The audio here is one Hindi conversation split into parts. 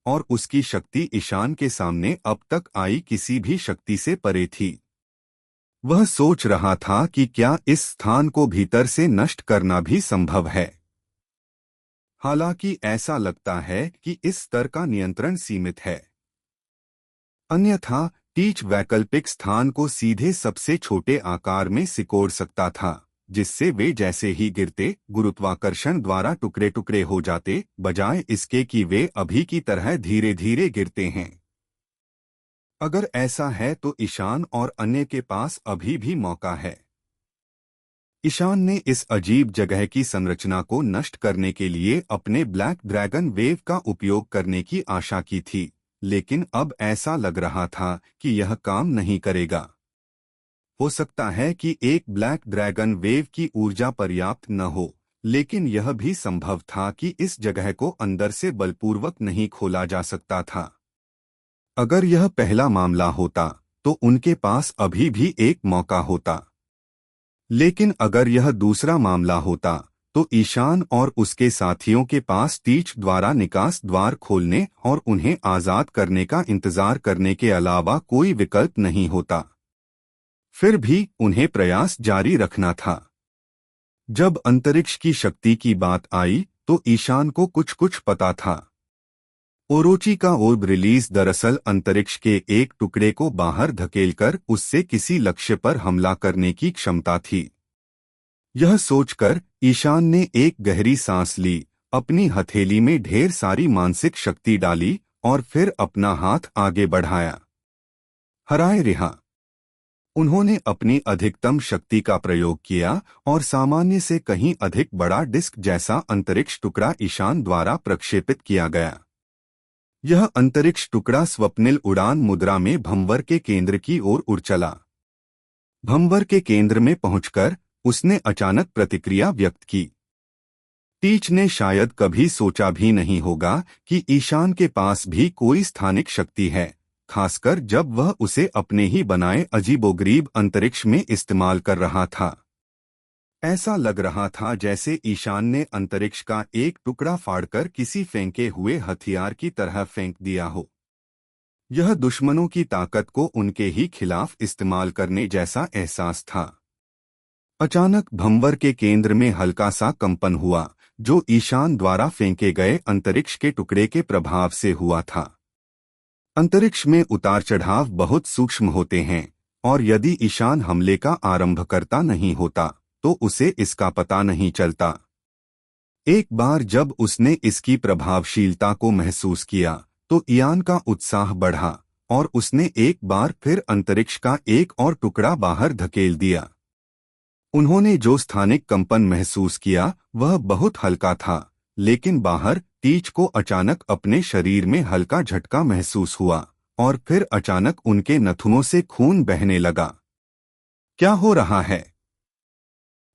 और उसकी शक्ति ईशान के सामने अब तक आई किसी भी शक्ति से परे थी। वह सोच रहा था कि क्या इस स्थान को भीतर से नष्ट करना भी संभव है। हालांकि ऐसा लगता है कि इस स्तर का नियंत्रण सीमित है। अन्यथा टीच वैकल्पिक स्थान को सीधे सबसे छोटे आकार में सिकोड़ सकता था, जिससे वे जैसे ही गिरते गुरुत्वाकर्षण द्वारा टुकड़े टुकड़े हो जाते, बजाय इसके कि वे अभी की तरह धीरे धीरे गिरते हैं। अगर ऐसा है तो ईशान और अन्य के पास अभी भी मौका है। ईशान ने इस अजीब जगह की संरचना को नष्ट करने के लिए अपने ब्लैक ड्रैगन वेव का उपयोग करने की आशा की थी, लेकिन अब ऐसा लग रहा था कि यह काम नहीं करेगा। हो सकता है कि एक ब्लैक ड्रैगन वेव की ऊर्जा पर्याप्त न हो, लेकिन यह भी संभव था कि इस जगह को अंदर से बलपूर्वक नहीं खोला जा सकता था। अगर यह पहला मामला होता तो उनके पास अभी भी एक मौका होता, लेकिन अगर यह दूसरा मामला होता तो ईशान और उसके साथियों के पास टीच द्वारा निकास द्वार खोलने और उन्हें आजाद करने का इंतजार करने के अलावा कोई विकल्प नहीं होता। फिर भी उन्हें प्रयास जारी रखना था। जब अंतरिक्ष की शक्ति की बात आई तो ईशान को कुछ कुछ पता था। ओरोची का ओर्ब रिलीज दरअसल अंतरिक्ष के एक टुकड़े को बाहर धकेलकर उससे किसी लक्ष्य पर हमला करने की क्षमता थी। यह सोचकर ईशान ने एक गहरी सांस ली, अपनी हथेली में ढेर सारी मानसिक शक्ति डाली और फिर अपना हाथ आगे बढ़ाया। हराए रिहा। उन्होंने अपनी अधिकतम शक्ति का प्रयोग किया और सामान्य से कहीं अधिक बड़ा डिस्क जैसा अंतरिक्ष टुकड़ा ईशान द्वारा प्रक्षेपित किया गया। यह अंतरिक्ष टुकड़ा स्वप्निल उड़ान मुद्रा में भंवर के केंद्र की ओर उड़ चला। भंवर के केंद्र में पहुंचकर उसने अचानक प्रतिक्रिया व्यक्त की। टीच ने शायद कभी सोचा भी नहीं होगा कि ईशान के पास भी कोई स्थानिक शक्ति है, खासकर जब वह उसे अपने ही बनाए अजीबोगरीब अंतरिक्ष में इस्तेमाल कर रहा था। ऐसा लग रहा था जैसे ईशान ने अंतरिक्ष का एक टुकड़ा फाड़कर किसी फेंके हुए हथियार की तरह फेंक दिया हो। यह दुश्मनों की ताकत को उनके ही खिलाफ इस्तेमाल करने जैसा एहसास था। अचानक भंवर के केंद्र में हल्का सा कंपन हुआ, जो ईशान द्वारा फेंके गए अंतरिक्ष के टुकड़े के प्रभाव से हुआ था। अंतरिक्ष में उतार चढ़ाव बहुत सूक्ष्म होते हैं, और यदि ईशान हमले का आरंभकर्ता नहीं होता तो उसे इसका पता नहीं चलता। एक बार जब उसने इसकी प्रभावशीलता को महसूस किया तो इयान का उत्साह बढ़ा और उसने एक बार फिर अंतरिक्ष का एक और टुकड़ा बाहर धकेल दिया। उन्होंने जो स्थानिक कंपन महसूस किया वह बहुत हल्का था, लेकिन बाहर टीच को अचानक अपने शरीर में हल्का झटका महसूस हुआ और फिर अचानक उनके नथुनों से खून बहने लगा। क्या हो रहा है?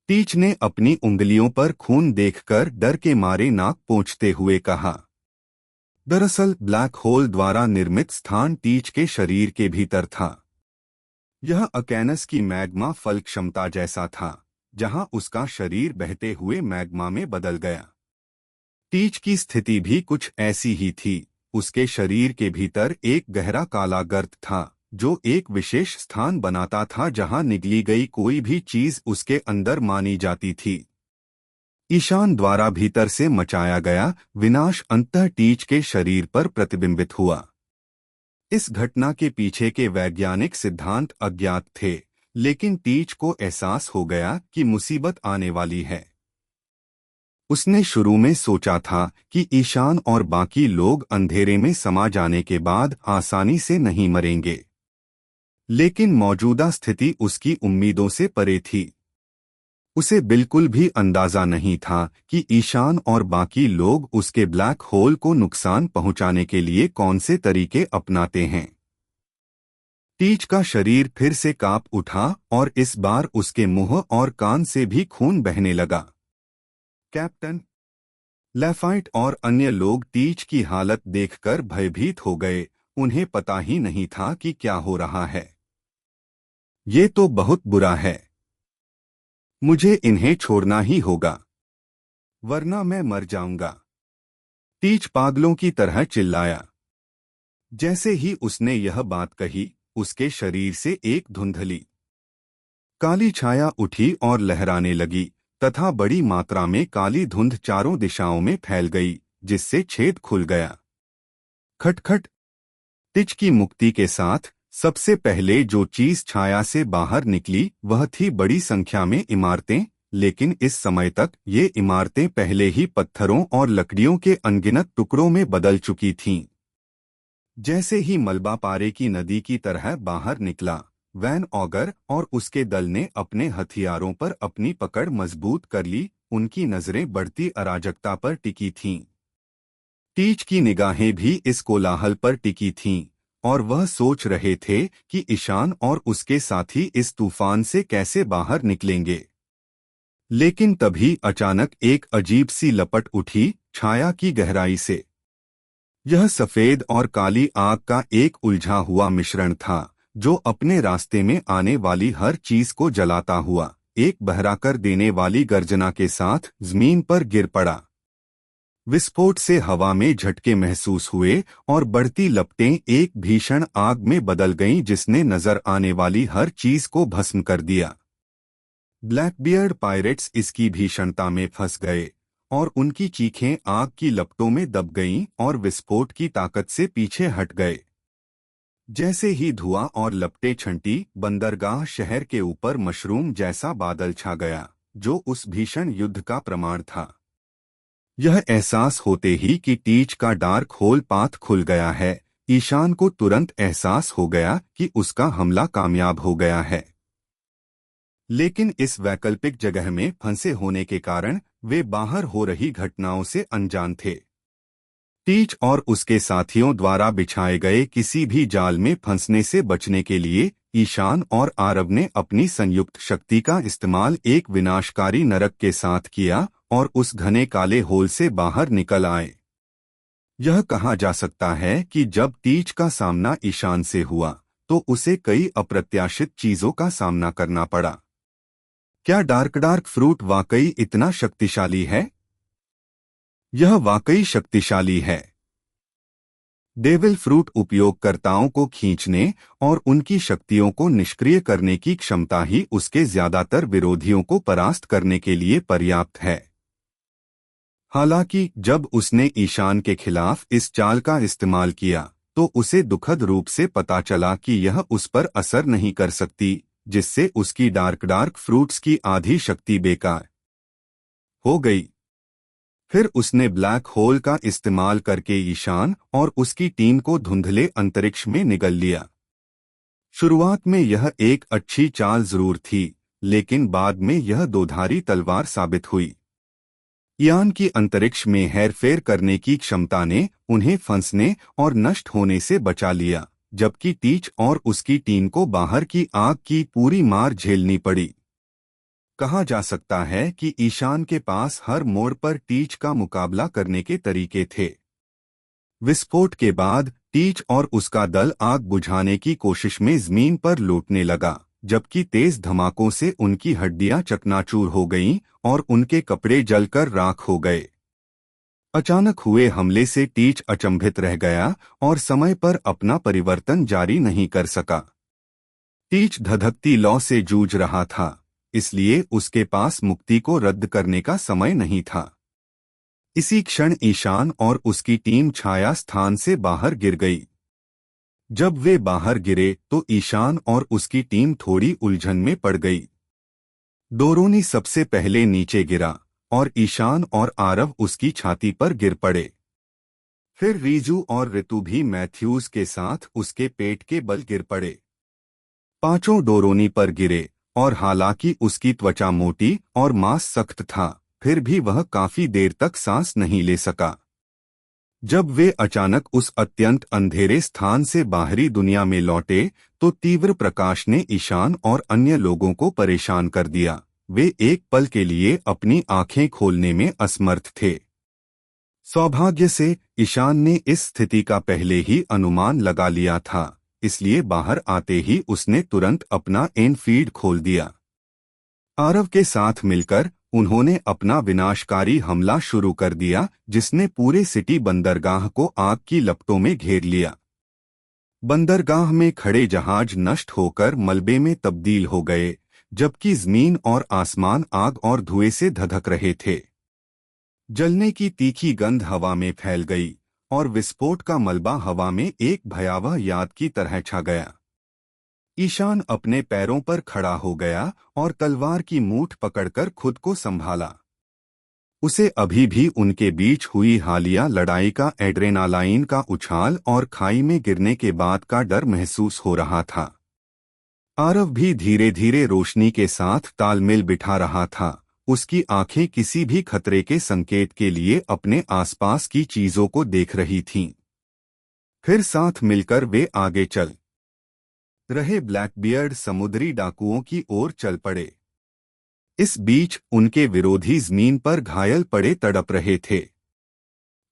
टीच ने अपनी उंगलियों पर खून देखकर डर के मारे नाक पोंछते हुए कहा। दरअसल ब्लैक होल द्वारा निर्मित स्थान टीच के शरीर के भीतर था। यह अकैनस की मैग्मा फल क्षमता जैसा था, जहां उसका शरीर बहते हुए मैग्मा में बदल गया। टीच की स्थिति भी कुछ ऐसी ही थी। उसके शरीर के भीतर एक गहरा काला गर्त था, जो एक विशेष स्थान बनाता था जहां निगली गई कोई भी चीज उसके अंदर मानी जाती थी। ईशान द्वारा भीतर से मचाया गया विनाश अंततः टीच के शरीर पर प्रतिबिंबित हुआ। इस घटना के पीछे के वैज्ञानिक सिद्धांत अज्ञात थे, लेकिन टीच को एहसास हो गया कि मुसीबत आने वाली है। उसने शुरू में सोचा था कि ईशान और बाकी लोग अंधेरे में समा जाने के बाद आसानी से नहीं मरेंगे, लेकिन मौजूदा स्थिति उसकी उम्मीदों से परे थी। उसे बिल्कुल भी अंदाजा नहीं था कि ईशान और बाकी लोग उसके ब्लैक होल को नुकसान पहुंचाने के लिए कौन से तरीके अपनाते हैं। टीच का शरीर फिर से कांप उठा और इस बार उसके मुंह और कान से भी खून बहने लगा। कैप्टन लैफाइट और अन्य लोग टीच की हालत देखकर भयभीत हो गए। उन्हें पता ही नहीं था कि क्या हो रहा है। ये तो बहुत बुरा है। मुझे इन्हें छोड़ना ही होगा, वरना मैं मर जाऊंगा। टीच पागलों की तरह चिल्लाया। जैसे ही उसने यह बात कही, उसके शरीर से एक धुंधली काली छाया उठी और लहराने लगी तथा बड़ी मात्रा में काली धुंध चारों दिशाओं में फैल गई, जिससे छेद खुल गया। खटखट। टिच की मुक्ति के साथ सबसे पहले जो चीज छाया से बाहर निकली वह थी बड़ी संख्या में इमारतें, लेकिन इस समय तक ये इमारतें पहले ही पत्थरों और लकड़ियों के अनगिनत टुकड़ों में बदल चुकी थीं। जैसे ही मलबा पारे की नदी की तरह बाहर निकला, वैन ऑगर और उसके दल ने अपने हथियारों पर अपनी पकड़ मजबूत कर ली। उनकी नजरें बढ़ती अराजकता पर टिकी थीं। टीच की निगाहें भी इस कोलाहल पर टिकी थीं और वह सोच रहे थे कि ईशान और उसके साथी इस तूफान से कैसे बाहर निकलेंगे। लेकिन तभी अचानक एक अजीब सी लपट उठी छाया की गहराई से। यह सफेद और काली आग का एक उलझा हुआ मिश्रण था, जो अपने रास्ते में आने वाली हर चीज को जलाता हुआ एक बहराकर देने वाली गर्जना के साथ जमीन पर गिर पड़ा। विस्फोट से हवा में झटके महसूस हुए और बढ़ती लपटें एक भीषण आग में बदल गईं, जिसने नजर आने वाली हर चीज को भस्म कर दिया। ब्लैकबियर्ड पायरेट्स इसकी भीषणता में फंस गए और उनकी चीखें आग की लपटों में दब गईं और विस्फोट की ताकत से पीछे हट गए। जैसे ही धुआं और लपटें छंटी, बंदरगाह शहर के ऊपर मशरूम जैसा बादल छा गया, जो उस भीषण युद्ध का प्रमाण था। यह एहसास होते ही कि टीच का डार्क होल पाथ खुल गया है, ईशान को तुरंत एहसास हो गया कि उसका हमला कामयाब हो गया है। लेकिन इस वैकल्पिक जगह में फंसे होने के कारण वे बाहर हो रही घटनाओं से अनजान थे। टीच और उसके साथियों द्वारा बिछाए गए किसी भी जाल में फंसने से बचने के लिए ईशान और आरव ने अपनी संयुक्त शक्ति का इस्तेमाल एक विनाशकारी नरक के साथ किया और उस घने काले होल से बाहर निकल आए। यह कहा जा सकता है कि जब टीच का सामना ईशान से हुआ तो उसे कई अप्रत्याशित चीजों का सामना करना पड़ा। क्या डार्क फ्रूट वाकई इतना शक्तिशाली है? यह वाकई शक्तिशाली है। डेविल फ्रूट उपयोगकर्ताओं को खींचने और उनकी शक्तियों को निष्क्रिय करने की क्षमता ही उसके ज्यादातर विरोधियों को परास्त करने के लिए पर्याप्त है। हालांकि जब उसने ईशान के खिलाफ इस चाल का इस्तेमाल किया तो उसे दुखद रूप से पता चला कि यह उस पर असर नहीं कर सकती, जिससे उसकी डार्क फ्रूट्स की आधी शक्ति बेकार हो गई। फिर उसने ब्लैक होल का इस्तेमाल करके ईशान और उसकी टीम को धुंधले अंतरिक्ष में निगल लिया। शुरुआत में यह एक अच्छी चाल जरूर थी, लेकिन बाद में यह दोधारी तलवार साबित हुई। यान की अंतरिक्ष में हेरफेर करने की क्षमता ने उन्हें फंसने और नष्ट होने से बचा लिया, जबकि टीच और उसकी टीम को बाहर की आग की पूरी मार झेलनी पड़ी। कहा जा सकता है कि ईशान के पास हर मोड़ पर टीच का मुकाबला करने के तरीके थे। विस्फोट के बाद टीच और उसका दल आग बुझाने की कोशिश में जमीन पर लौटने लगा, जबकि तेज धमाकों से उनकी हड्डियां चकनाचूर हो गईं और उनके कपड़े जलकर राख हो गए। अचानक हुए हमले से टीच अचंभित रह गया और समय पर अपना परिवर्तन जारी नहीं कर सका। टीच धधकती लौ से जूझ रहा था, इसलिए उसके पास मुक्ति को रद्द करने का समय नहीं था। इसी क्षण ईशान और उसकी टीम छाया स्थान से बाहर गिर गई। जब वे बाहर गिरे तो ईशान और उसकी टीम थोड़ी उलझन में पड़ गई। डोरोनी सबसे पहले नीचे गिरा और ईशान और आरव उसकी छाती पर गिर पड़े। फिर रीजू और ऋतु भी मैथ्यूज के साथ उसके पेट के बल गिर पड़े। पांचों डोरोनी पर गिरे और हालांकि उसकी त्वचा मोटी और मांस सख्त था, फिर भी वह काफी देर तक सांस नहीं ले सका। जब वे अचानक उस अत्यंत अंधेरे स्थान से बाहरी दुनिया में लौटे तो तीव्र प्रकाश ने ईशान और अन्य लोगों को परेशान कर दिया। वे एक पल के लिए अपनी आंखें खोलने में असमर्थ थे। सौभाग्य से ईशान ने इस स्थिति का पहले ही अनुमान लगा लिया था, इसलिए बाहर आते ही उसने तुरंत अपना एनफीड खोल दिया। आरव के साथ मिलकर उन्होंने अपना विनाशकारी हमला शुरू कर दिया, जिसने पूरे सिटी बंदरगाह को आग की लपटों में घेर लिया। बंदरगाह में खड़े जहाज नष्ट होकर मलबे में तब्दील हो गए, जबकि जमीन और आसमान आग और धुएं से धधक रहे थे। जलने की तीखी गंध हवा में फैल गई और विस्फोट का मलबा हवा में एक भयावह याद की तरह छा गया। ईशान अपने पैरों पर खड़ा हो गया और तलवार की मूठ पकड़कर खुद को संभाला। उसे अभी भी उनके बीच हुई हालिया लड़ाई का एड्रेनालाइन का उछाल और खाई में गिरने के बाद का डर महसूस हो रहा था। आरव भी धीरे धीरे रोशनी के साथ तालमेल बिठा रहा था। उसकी आंखें किसी भी खतरे के संकेत के लिए अपने आसपास की चीजों को देख रही थीं। फिर साथ मिलकर वे आगे चल रहे ब्लैकबियर्ड समुद्री डाकुओं की ओर चल पड़े। इस बीच उनके विरोधी जमीन पर घायल पड़े तड़प रहे थे।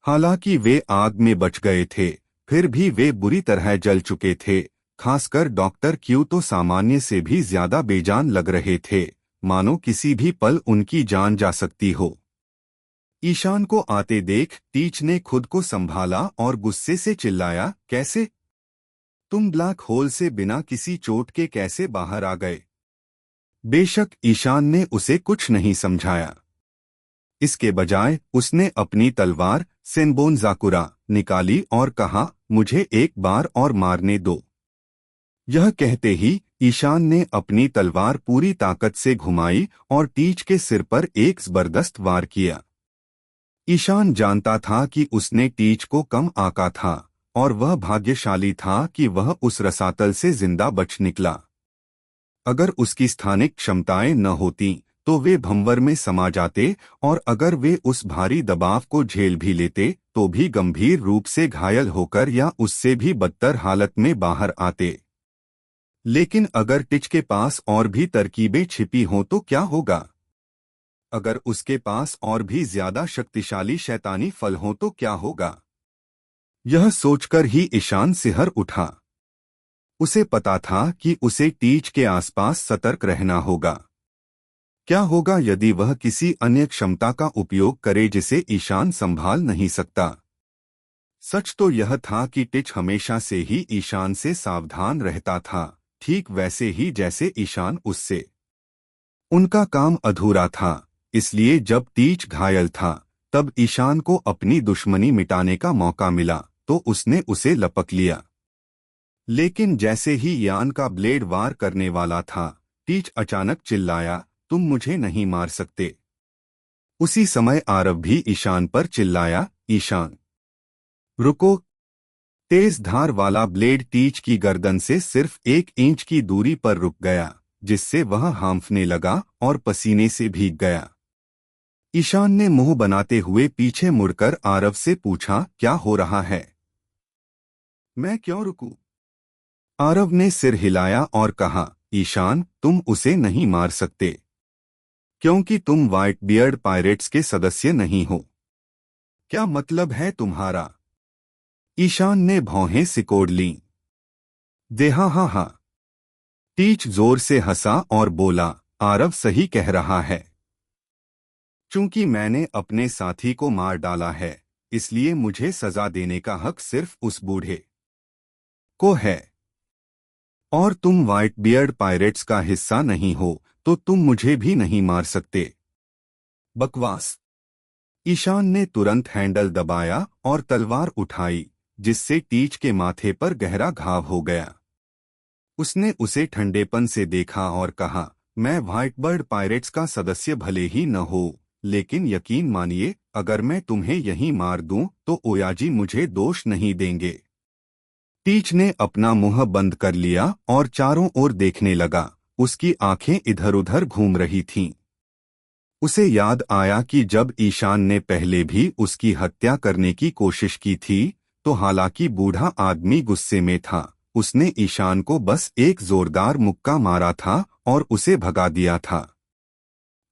हालांकि वे आग में बच गए थे, फिर भी वे बुरी तरह जल चुके थे। खासकर डॉक्टर क्यू तो सामान्य से भी ज्यादा बेजान लग रहे थे, मानो किसी भी पल उनकी जान जा सकती हो। ईशान को आते देख टीच ने खुद को संभाला और गुस्से से चिल्लाया, कैसे? तुम ब्लैक होल से बिना किसी चोट के कैसे बाहर आ गए? बेशक ईशान ने उसे कुछ नहीं समझाया। इसके बजाय उसने अपनी तलवार सेनबोन जाकुरा निकाली और कहा, मुझे एक बार और मारने दो। यह कहते ही ईशान ने अपनी तलवार पूरी ताकत से घुमाई और टीच के सिर पर एक जबरदस्त वार किया। ईशान जानता था कि उसने टीच को कम आंका था और वह भाग्यशाली था कि वह उस रसातल से जिंदा बच निकला। अगर उसकी स्थानिक क्षमताएं न होतीं तो वे भंवर में समा जाते, और अगर वे उस भारी दबाव को झेल भी लेते तो भी गंभीर रूप से घायल होकर या उससे भी बदतर हालत में बाहर आते। लेकिन अगर टिच के पास और भी तरकीबें छिपी हों तो क्या होगा? अगर उसके पास और भी ज्यादा शक्तिशाली शैतानी फल हों तो क्या होगा? यह सोचकर ही ईशान सिहर उठा। उसे पता था कि उसे टीच के आसपास सतर्क रहना होगा। क्या होगा यदि वह किसी अन्य क्षमता का उपयोग करे जिसे ईशान संभाल नहीं सकता? सच तो यह था कि टिच हमेशा से ही ईशान से सावधान रहता था, ठीक वैसे ही जैसे ईशान उससे। उनका काम अधूरा था, इसलिए जब टीच घायल था तब ईशान को अपनी दुश्मनी मिटाने का मौका मिला तो उसने उसे लपक लिया। लेकिन जैसे ही यान का ब्लेड वार करने वाला था, टीच अचानक चिल्लाया, तुम मुझे नहीं मार सकते। उसी समय आरव भी ईशान पर चिल्लाया, ईशान रुको। तेज धार वाला ब्लेड टीच की गर्दन से सिर्फ 1 इंच की दूरी पर रुक गया, जिससे वह हांफने लगा और पसीने से भीग गया। ईशान ने मुंह बनाते हुए पीछे मुड़कर आरव से पूछा, क्या हो रहा है? मैं क्यों रुकूं? आरव ने सिर हिलाया और कहा, ईशान, तुम उसे नहीं मार सकते, क्योंकि तुम व्हाइट बियर्ड पायरेट्स के सदस्य नहीं हो। क्या मतलब है तुम्हारा? ईशान ने भौहें सिकोड़ लीं। देहा हा हा। टीच जोर से हंसा और बोला, आरव सही कह रहा है। चूंकि मैंने अपने साथी को मार डाला है, इसलिए मुझे सजा देने का हक सिर्फ उस बूढ़े को है। और तुम व्हाइट बियर्ड पायरेट्स का हिस्सा नहीं हो, तो तुम मुझे भी नहीं मार सकते। बकवास। ईशान ने तुरंत हैंडल दबाया और तलवार उठाई, जिससे टीच के माथे पर गहरा घाव हो गया। उसने उसे ठंडेपन से देखा और कहा, मैं व्हाइट बर्ड पायरेट्स का सदस्य भले ही न हो, लेकिन यकीन मानिए, अगर मैं तुम्हें यहीं मार दूं तो ओयाजी मुझे दोष नहीं देंगे। टीच ने अपना मुंह बंद कर लिया और चारों ओर देखने लगा। उसकी आंखें इधर-उधर घूम रही थीं। उसे याद आया कि जब ईशान ने पहले भी उसकी हत्या करने की कोशिश की थी, तो हालांकि बूढ़ा आदमी गुस्से में था, उसने ईशान को बस एक जोरदार मुक्का मारा था और उसे भगा दिया था।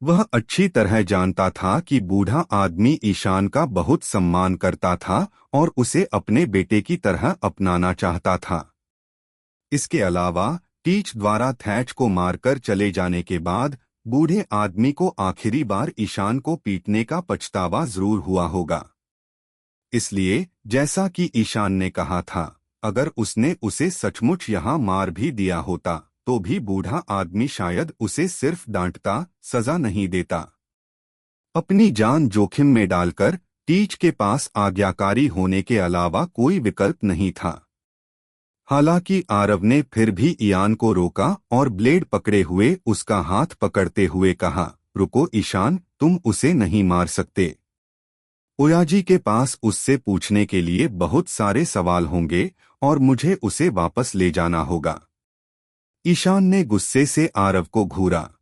वह अच्छी तरह जानता था कि बूढ़ा आदमी ईशान का बहुत सम्मान करता था और उसे अपने बेटे की तरह अपनाना चाहता था। इसके अलावा टीच द्वारा थैच को मारकर चले जाने के बाद बूढ़े आदमी को आखिरी बार ईशान को पीटने का पछतावा जरूर हुआ होगा। इसलिए जैसा कि ईशान ने कहा था, अगर उसने उसे सचमुच यहाँ मार भी दिया होता तो भी बूढ़ा आदमी शायद उसे सिर्फ डांटता, सजा नहीं देता। अपनी जान जोखिम में डालकर टीच के पास आज्ञाकारी होने के अलावा कोई विकल्प नहीं था। हालांकि आरव ने फिर भी ईयान को रोका और ब्लेड पकड़े हुए उसका हाथ पकड़ते हुए कहा, रुको ईशान, तुम उसे नहीं मार सकते। ओयाजी के पास उससे पूछने के लिए बहुत सारे सवाल होंगे और मुझे उसे वापस ले जाना होगा। ईशान ने गुस्से से आरव को घूरा।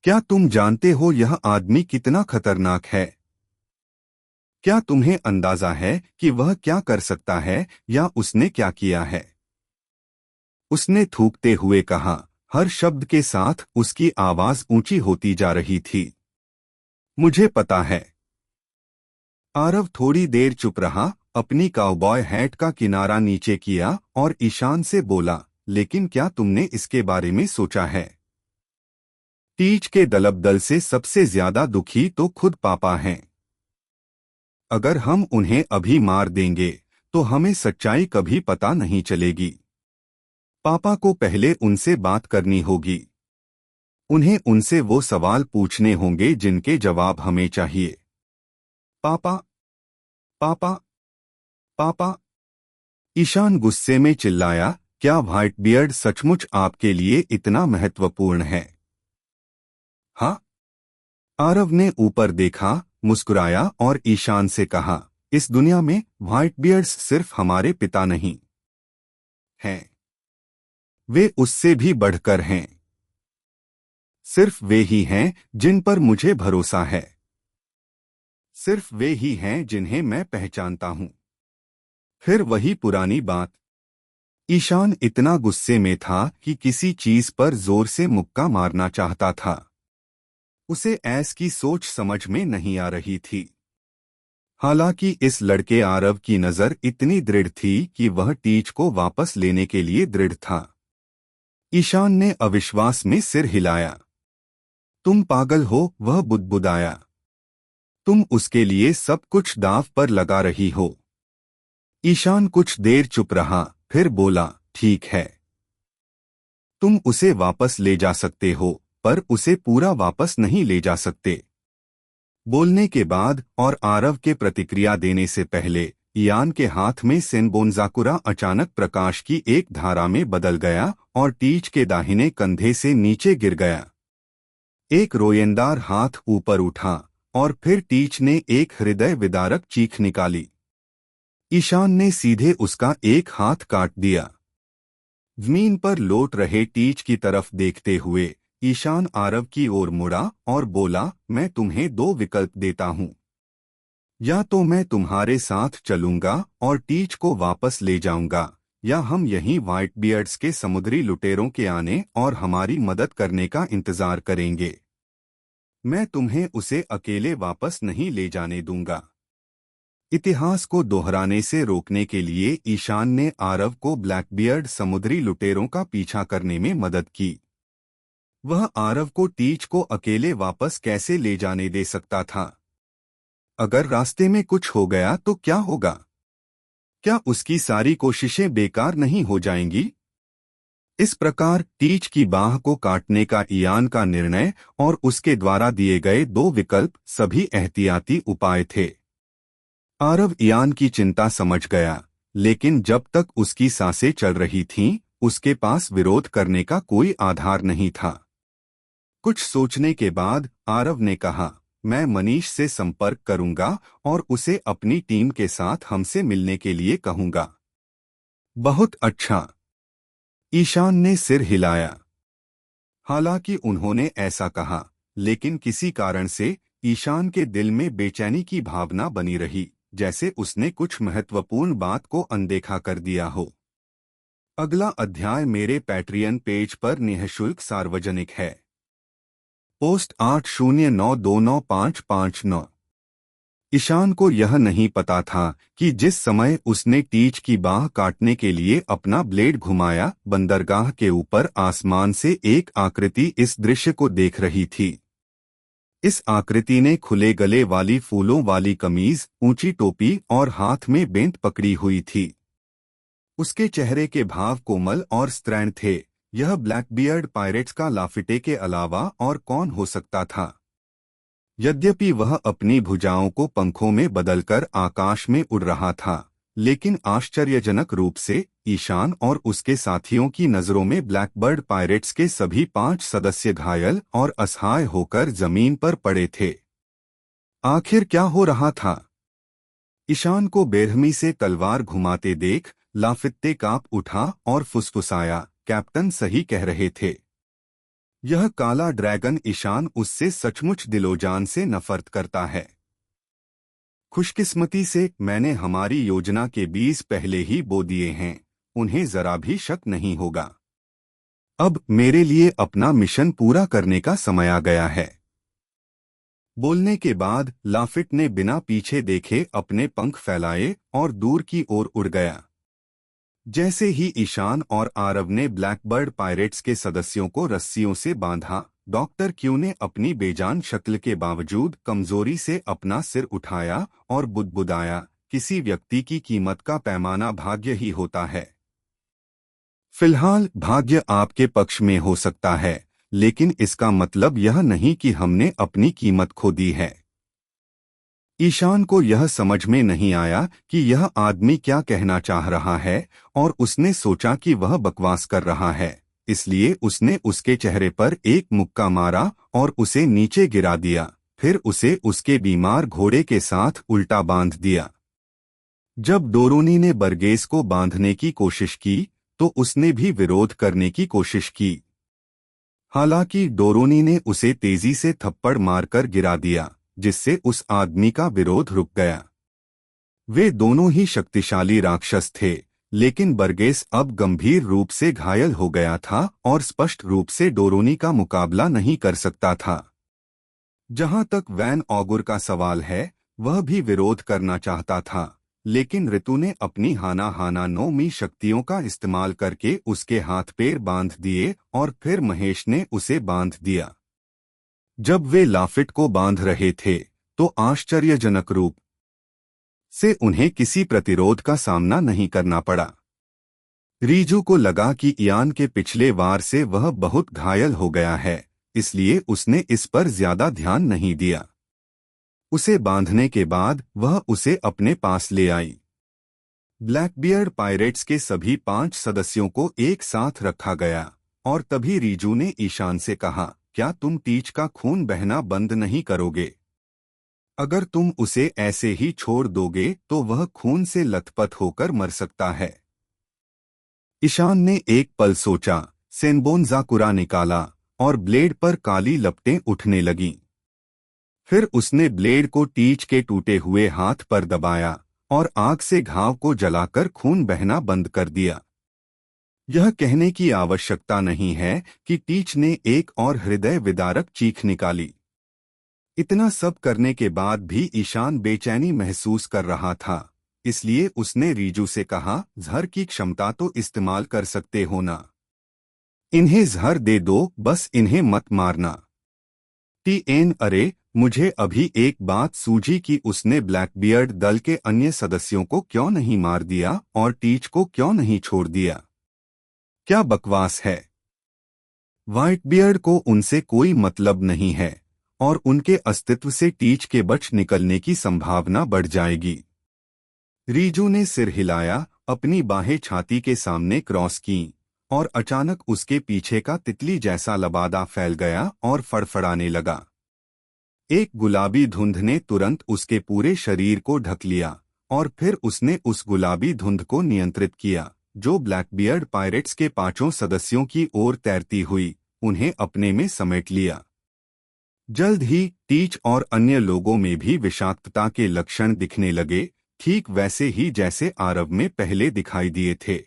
क्या तुम जानते हो यह आदमी कितना खतरनाक है? क्या तुम्हें अंदाजा है कि वह क्या कर सकता है या उसने क्या किया है? उसने थूकते हुए कहा, हर शब्द के साथ उसकी आवाज ऊंची होती जा रही थी। मुझे पता है। आरव थोड़ी देर चुप रहा, अपनी काउबॉय हैट का किनारा नीचे किया और ईशान से बोला, लेकिन क्या तुमने इसके बारे में सोचा है? टीच के दलबदल से सबसे ज्यादा दुखी तो खुद पापा हैं। अगर हम उन्हें अभी मार देंगे तो हमें सच्चाई कभी पता नहीं चलेगी। पापा को पहले उनसे बात करनी होगी। उन्हें उनसे वो सवाल पूछने होंगे जिनके जवाब हमें चाहिए। पापा, पापा, पापा। ईशान गुस्से में चिल्लाया, क्या व्हाइट बियर्ड सचमुच आपके लिए इतना महत्वपूर्ण है? हाँ। आरव ने ऊपर देखा, मुस्कुराया और ईशान से कहा, इस दुनिया में व्हाइट बियर्ड्स सिर्फ हमारे पिता नहीं हैं, वे उससे भी बढ़कर हैं। सिर्फ वे ही हैं जिन पर मुझे भरोसा है। सिर्फ वे ही हैं जिन्हें मैं पहचानता हूं। फिर वही पुरानी बात। ईशान इतना गुस्से में था कि किसी चीज पर जोर से मुक्का मारना चाहता था। उसे ऐसी सोच समझ में नहीं आ रही थी। हालांकि इस लड़के आरव की नजर इतनी दृढ़ थी कि वह टीच को वापस लेने के लिए दृढ़ था। ईशान ने अविश्वास में सिर हिलाया। तुम पागल हो, वह बुदबुदाया। तुम उसके लिए सब कुछ दांव पर लगा रही हो। ईशान कुछ देर चुप रहा, फिर बोला, ठीक है, तुम उसे वापस ले जा सकते हो, पर उसे पूरा वापस नहीं ले जा सकते। बोलने के बाद और आरव के प्रतिक्रिया देने से पहले ईयान के हाथ में सेनबोनजाकुरा अचानक प्रकाश की एक धारा में बदल गया और टीच के दाहिने कंधे से नीचे गिर गया। एक रोयेंदार हाथ ऊपर उठा और फिर टीच ने एक हृदय विदारक चीख निकाली। ईशान ने सीधे उसका एक हाथ काट दिया। जमीन पर लौट रहे टीच की तरफ देखते हुए ईशान आरव की ओर मुड़ा और बोला, मैं तुम्हें दो विकल्प देता हूं। या तो मैं तुम्हारे साथ चलूंगा और टीच को वापस ले जाऊंगा, या हम यहीं व्हाइट बियर्ड्स के समुद्री लुटेरों के आने और हमारी मदद करने का इंतजार करेंगे। मैं तुम्हें उसे अकेले वापस नहीं ले जाने दूंगा। इतिहास को दोहराने से रोकने के लिए ईशान ने आरव को ब्लैकबियर्ड समुद्री लुटेरों का पीछा करने में मदद की। वह आरव को टीच को अकेले वापस कैसे ले जाने दे सकता था? अगर रास्ते में कुछ हो गया तो क्या होगा? क्या उसकी सारी कोशिशें बेकार नहीं हो जाएंगी? इस प्रकार टीच की बाह को काटने का ईयान का निर्णय और उसके द्वारा दिए गए दो विकल्प सभी एहतियाती उपाय थे। आरव ईयान की चिंता समझ गया, लेकिन जब तक उसकी सांसें चल रही थीं, उसके पास विरोध करने का कोई आधार नहीं था। कुछ सोचने के बाद आरव ने कहा, मैं मनीष से संपर्क करूंगा और उसे अपनी टीम के साथ हमसे मिलने के लिए कहूंगा। बहुत अच्छा। ईशान ने सिर हिलाया। हालांकि उन्होंने ऐसा कहा, लेकिन किसी कारण से ईशान के दिल में बेचैनी की भावना बनी रही, जैसे उसने कुछ महत्वपूर्ण बात को अनदेखा कर दिया हो। अगला अध्याय मेरे पैट्रियन पेज पर निःशुल्क सार्वजनिक है। पोस्ट 80929559। ईशान को यह नहीं पता था कि जिस समय उसने टीच की बाह काटने के लिए अपना ब्लेड घुमाया, बंदरगाह के ऊपर आसमान से एक आकृति इस दृश्य को देख रही थी। इस आकृति ने खुले गले वाली फूलों वाली कमीज, ऊंची टोपी और हाथ में बेंत पकड़ी हुई थी। उसके चेहरे के भाव कोमल और स्त्रैण थे। यह ब्लैकबियर्ड पायरेट्स का लाफिटे के अलावा और कौन हो सकता था? यद्यपि वह अपनी भुजाओं को पंखों में बदलकर आकाश में उड़ रहा था, लेकिन आश्चर्यजनक रूप से ईशान और उसके साथियों की नजरों में ब्लैकबर्ड पायरेट्स के सभी 5 सदस्य घायल और असहाय होकर जमीन पर पड़े थे। आखिर क्या हो रहा था? ईशान को बेरहमी से तलवार घुमाते देख लाफित्ते कांप उठा और फुसफुसाया, कैप्टन सही कह रहे थे। यह काला ड्रैगन ईशान उससे सचमुच दिलोजान से नफरत करता है। खुशकिस्मती से मैंने हमारी योजना के बीज पहले ही बो दिए हैं, उन्हें जरा भी शक नहीं होगा। अब मेरे लिए अपना मिशन पूरा करने का समय आ गया है। बोलने के बाद लाफिट ने बिना पीछे देखे अपने पंख फैलाए और दूर की ओर उड़ गया। जैसे ही ईशान और आरव ने ब्लैकबर्ड पायरेट्स के सदस्यों को रस्सियों से बांधा, डॉक्टर क्यू ने अपनी बेजान शक्ल के बावजूद कमजोरी से अपना सिर उठाया और बुदबुदाया, किसी व्यक्ति की कीमत का पैमाना भाग्य ही होता है। फिलहाल भाग्य आपके पक्ष में हो सकता है, लेकिन इसका मतलब यह नहीं कि हमने अपनी कीमत खो दी है। ईशान को यह समझ में नहीं आया कि यह आदमी क्या कहना चाह रहा है और उसने सोचा कि वह बकवास कर रहा है, इसलिए उसने उसके चेहरे पर एक मुक्का मारा और उसे नीचे गिरा दिया, फिर उसे उसके बीमार घोड़े के साथ उल्टा बांध दिया। जब डोरोनी ने बरगेस को बांधने की कोशिश की तो उसने भी विरोध करने की कोशिश की। हालांकि डोरोनी ने उसे तेजी से थप्पड़ मारकर गिरा दिया, जिससे उस आदमी का विरोध रुक गया। वे दोनों ही शक्तिशाली राक्षस थे, लेकिन बरगेस अब गंभीर रूप से घायल हो गया था और स्पष्ट रूप से डोरोनी का मुकाबला नहीं कर सकता था। जहां तक वैन ऑगुर का सवाल है, वह भी विरोध करना चाहता था, लेकिन ऋतु ने अपनी हाना नौमी शक्तियों का इस्तेमाल करके उसके हाथ पैर बांध दिए और फिर महेश ने उसे बांध दिया। जब वे लाफिट को बांध रहे थे तो आश्चर्यजनक रूप से उन्हें किसी प्रतिरोध का सामना नहीं करना पड़ा। रीजू को लगा कि इयान के पिछले वार से वह बहुत घायल हो गया है, इसलिए उसने इस पर ज्यादा ध्यान नहीं दिया। उसे बांधने के बाद वह उसे अपने पास ले आई। ब्लैकबियर्ड पायरेट्स के सभी 5 सदस्यों को एक साथ रखा गया और तभी रीजू ने ईशान से कहा, क्या तुम टीच का खून बहना बंद नहीं करोगे? अगर तुम उसे ऐसे ही छोड़ दोगे तो वह खून से लथपथ होकर मर सकता है। ईशान ने एक पल सोचा, सेनबोनजाकुरा निकाला और ब्लेड पर काली लपटें उठने लगीं। फिर उसने ब्लेड को टीच के टूटे हुए हाथ पर दबाया और आग से घाव को जलाकर खून बहना बंद कर दिया। यह कहने की आवश्यकता नहीं है कि टीच ने एक और हृदय विदारक चीख निकाली। इतना सब करने के बाद भी ईशान बेचैनी महसूस कर रहा था, इसलिए उसने रीजू से कहा, जहर की क्षमता तो इस्तेमाल कर सकते हो ना? इन्हें जहर दे दो, बस इन्हें मत मारना। अरे, मुझे अभी एक बात सूझी कि उसने ब्लैकबियर्ड दल के अन्य सदस्यों को क्यों नहीं मार दिया और टीच को क्यों नहीं छोड़ दिया? क्या बकवास है। व्हाइटबियर्ड को उनसे कोई मतलब नहीं है और उनके अस्तित्व से टीच के बच निकलने की संभावना बढ़ जाएगी। रीजू ने सिर हिलाया, अपनी बाहें छाती के सामने क्रॉस कीं और अचानक उसके पीछे का तितली जैसा लबादा फैल गया और फड़फड़ाने लगा। एक गुलाबी धुंध ने तुरंत उसके पूरे शरीर को ढक लिया और फिर उसने उस गुलाबी धुंध को नियंत्रित किया, जो ब्लैकबियर्ड पायरेट्स के 5 सदस्यों की ओर तैरती हुई उन्हें अपने में समेट लिया। जल्द ही टीच और अन्य लोगों में भी विषाक्तता के लक्षण दिखने लगे, ठीक वैसे ही जैसे आरव में पहले दिखाई दिए थे।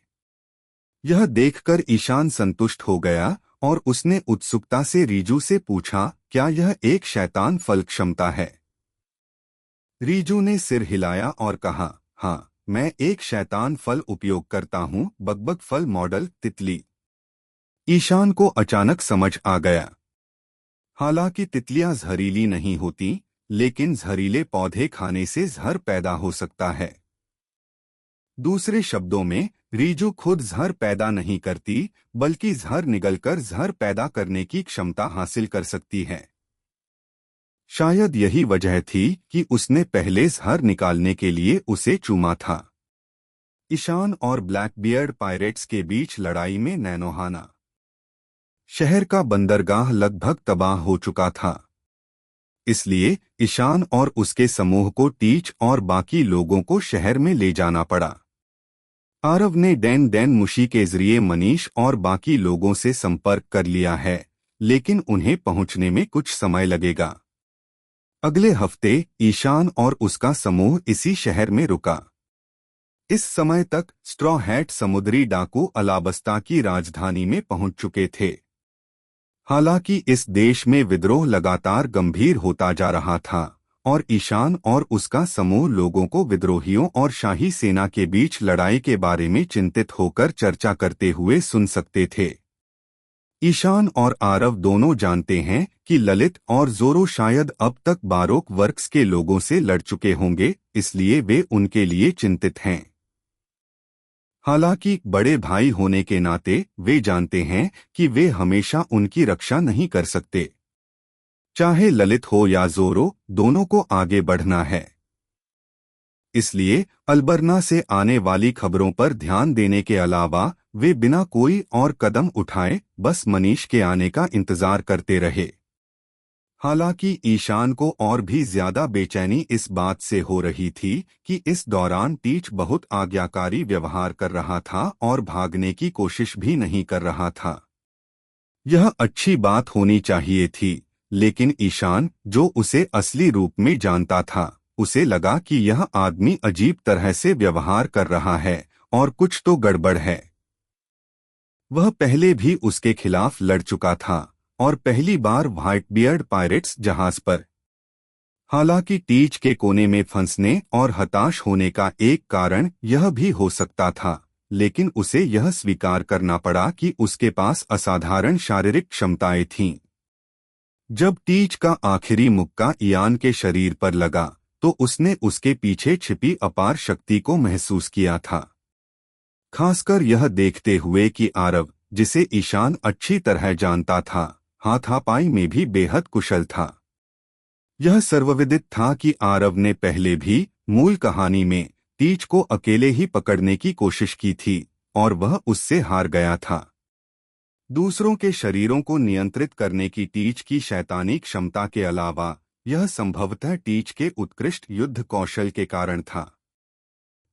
यह देखकर ईशान संतुष्ट हो गया और उसने उत्सुकता से रीजू से पूछा, क्या यह एक शैतान फल क्षमता है? रीजू ने सिर हिलाया और कहा, हाँ, मैं एक शैतान फल उपयोग करता हूँ, बकबक फल मॉडल तितली। ईशान को अचानक समझ आ गया। हालांकि तितलियां जहरीली नहीं होती, लेकिन जहरीले पौधे खाने से जहर पैदा हो सकता है। दूसरे शब्दों में, रीजू खुद जहर पैदा नहीं करती, बल्कि जहर निगलकर जहर पैदा करने की क्षमता हासिल कर सकती है। शायद यही वजह थी कि उसने पहले जहर निकालने के लिए उसे चूमा था। ईशान और ब्लैकबियर्ड पायरेट्स के बीच लड़ाई में नैनोहाना। शहर का बंदरगाह लगभग तबाह हो चुका था, इसलिए ईशान और उसके समूह को टीच और बाकी लोगों को शहर में ले जाना पड़ा। आरव ने डैन मुशी के जरिए मनीष और बाकी लोगों से संपर्क कर लिया है, लेकिन उन्हें पहुंचने में कुछ समय लगेगा। अगले हफ्ते ईशान और उसका समूह इसी शहर में रुका। इस समय तक स्ट्रॉ हैट समुद्री डाकू अलाबस्ता की राजधानी में पहुंच चुके थे। हालांकि इस देश में विद्रोह लगातार गंभीर होता जा रहा था और ईशान और उसका समूह लोगों को विद्रोहियों और शाही सेना के बीच लड़ाई के बारे में चिंतित होकर चर्चा करते हुए सुन सकते थे। ईशान और आरव दोनों जानते हैं कि ललित और जोरो शायद अब तक बारोक वर्क्स के लोगों से लड़ चुके होंगे, इसलिए वे उनके लिए चिंतित हैं। हालांकि बड़े भाई होने के नाते वे जानते हैं कि वे हमेशा उनकी रक्षा नहीं कर सकते। चाहे ललित हो या जोरो, दोनों को आगे बढ़ना है। इसलिए अल्बर्ना से आने वाली खबरों पर ध्यान देने के अलावा वे बिना कोई और कदम उठाए बस मनीष के आने का इंतजार करते रहे। हालांकि ईशान को और भी ज्यादा बेचैनी इस बात से हो रही थी कि इस दौरान टीच बहुत आज्ञाकारी व्यवहार कर रहा था और भागने की कोशिश भी नहीं कर रहा था। यह अच्छी बात होनी चाहिए थी, लेकिन ईशान, जो उसे असली रूप में जानता था, उसे लगा कि यह आदमी अजीब तरह से व्यवहार कर रहा है और कुछ तो गड़बड़ है। वह पहले भी उसके खिलाफ लड़ चुका था और पहली बार व्हाइटबियर्ड पायरेट्स जहाज पर। हालांकि टीच के कोने में फंसने और हताश होने का एक कारण यह भी हो सकता था, लेकिन उसे यह स्वीकार करना पड़ा कि उसके पास असाधारण शारीरिक क्षमताएं थीं। जब टीच का आखिरी मुक्का इयान के शरीर पर लगा तो उसने उसके पीछे छिपी अपार शक्ति को महसूस किया था। खासकर यह देखते हुए कि आरव, जिसे ईशान अच्छी तरह जानता था, हाथापाई में भी बेहद कुशल था। यह सर्वविदित था कि आरव ने पहले भी मूल कहानी में टीच को अकेले ही पकड़ने की कोशिश की थी और वह उससे हार गया था। दूसरों के शरीरों को नियंत्रित करने की टीच की शैतानी क्षमता के अलावा यह संभवतः टीच के उत्कृष्ट युद्ध कौशल के कारण था।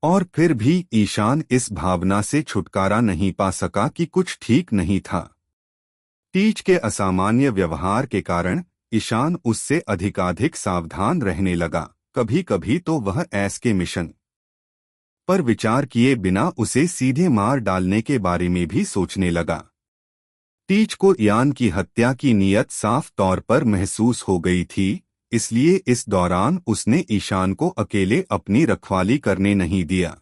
और फिर भी ईशान इस भावना से छुटकारा नहीं पा सका कि कुछ ठीक नहीं था। टीच के असामान्य व्यवहार के कारण ईशान उससे अधिकाधिक सावधान रहने लगा। कभी कभी तो वह ऐस के मिशन पर विचार किए बिना उसे सीधे मार डालने के बारे में भी सोचने लगा। टीच को इयान की हत्या की नीयत साफ तौर पर महसूस हो गई थी, इसलिए इस दौरान उसने ईशान को अकेले अपनी रखवाली करने नहीं दिया।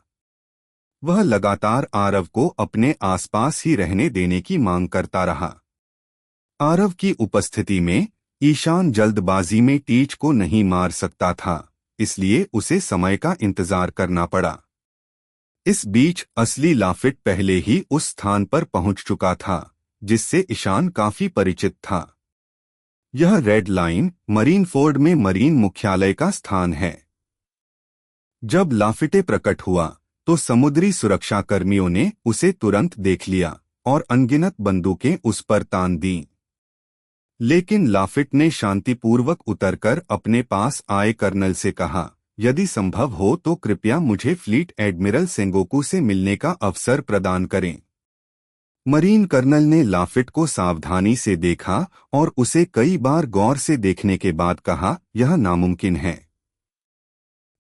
वह लगातार आरव को अपने आसपास ही रहने देने की मांग करता रहा। आरव की उपस्थिति में ईशान जल्दबाजी में टीच को नहीं मार सकता था, इसलिए उसे समय का इंतजार करना पड़ा। इस बीच असली लाफिट पहले ही उस स्थान पर पहुंच चुका था जिससे ईशान काफी परिचित था। यह रेड लाइन मरीन फोर्ड में मरीन मुख्यालय का स्थान है। जब लाफिटे प्रकट हुआ तो समुद्री सुरक्षा कर्मियों ने उसे तुरंत देख लिया और अनगिनत बंदूकें उस पर तान दीं। लेकिन लाफिट ने शांतिपूर्वक उतरकर अपने पास आए कर्नल से कहा, यदि संभव हो तो कृपया मुझे फ्लीट एडमिरल सेंगोकू से मिलने का अवसर प्रदान करें। मरीन कर्नल ने लाफिट को सावधानी से देखा और उसे कई बार गौर से देखने के बाद कहा, यह नामुमकिन है।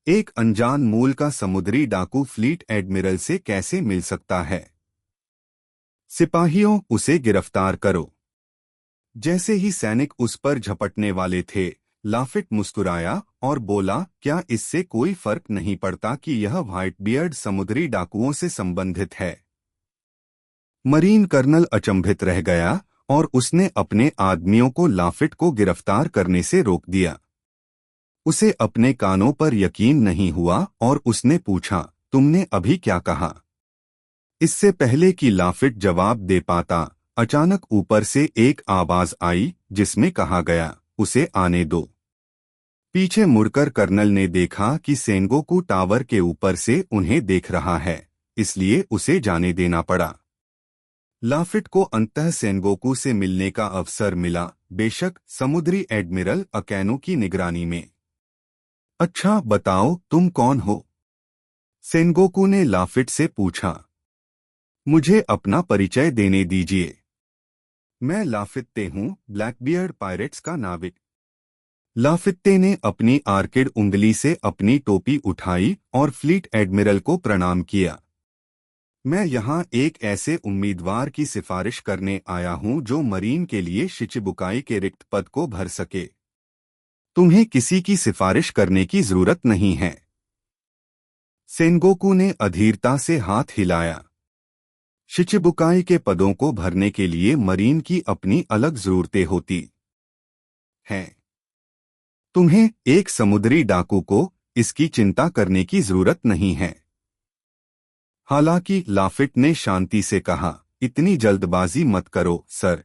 एक अनजान मूल का समुद्री डाकू फ्लीट एडमिरल से कैसे मिल सकता है? सिपाहियों, उसे गिरफ्तार करो। जैसे ही सैनिक उस पर झपटने वाले थे, लाफिट मुस्कुराया और बोला, क्या इससे कोई फर्क नहीं पड़ता कि यह व्हाइटबियर्ड समुद्री डाकुओं से संबंधित है? मरीन कर्नल अचंभित रह गया और उसने अपने आदमियों को लाफिट को गिरफ्तार करने से रोक दिया। उसे अपने कानों पर यकीन नहीं हुआ और उसने पूछा, तुमने अभी क्या कहा? इससे पहले कि लाफिट जवाब दे पाता, अचानक ऊपर से एक आवाज आई जिसमें कहा गया, उसे आने दो। पीछे मुड़कर कर्नल ने देखा कि सेनगोकू टावर के ऊपर से उन्हें देख रहा है, इसलिए उसे जाने देना पड़ा। लाफिट को अंततः सेनगोकू से मिलने का अवसर मिला, बेशक समुद्री एडमिरल अकैनो की निगरानी में। अच्छा बताओ तुम कौन हो? सेनगोकू ने लाफिट से पूछा। मुझे अपना परिचय देने दीजिए। मैं लाफित्ते हूँ, ब्लैकबियर्ड पायरेट्स का नाविक। लाफित्ते ने अपनी आर्किड उंगली से अपनी टोपी उठाई और फ्लीट एडमिरल को प्रणाम किया। मैं यहाँ एक ऐसे उम्मीदवार की सिफारिश करने आया हूँ जो मरीन के लिए शिचिबुकाई के रिक्त पद को भर सके। तुम्हें किसी की सिफारिश करने की जरूरत नहीं है। सेनगोकू ने अधीरता से हाथ हिलाया। शिचिबुकाई के पदों को भरने के लिए मरीन की अपनी अलग जरूरतें होती हैं। तुम्हें, एक समुद्री डाकू को, इसकी चिंता करने की जरूरत नहीं है। हालांकि लाफिट ने शांति से कहा, इतनी जल्दबाजी मत करो सर।